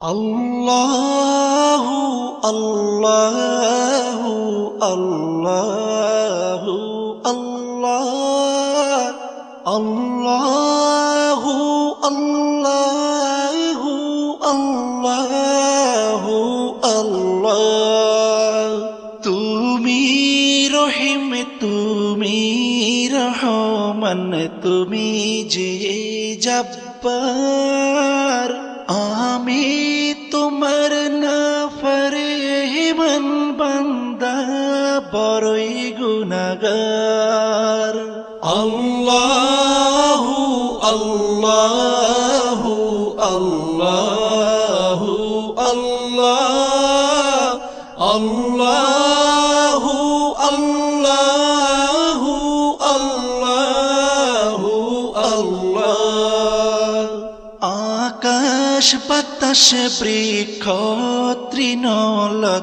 আল্লাহু আল্লাহু আল্লাহু আল্লাহ আল্লাহু আল্লাহু আল্লাহু আল্লাহ। তুমি রহিম, তুমি রহমান, তুমি যে জব্বার, আমি তোমার নাফরমান বান্দা, বড়ই গুনাহগার। আল্লাহু আল্লাহু আল্লাহু আল্লাহ আল্লাহু আল্লাহু আল্লাহু আল্লাহ। আকাশ বাতাস বৃক্ষ তৃণলতা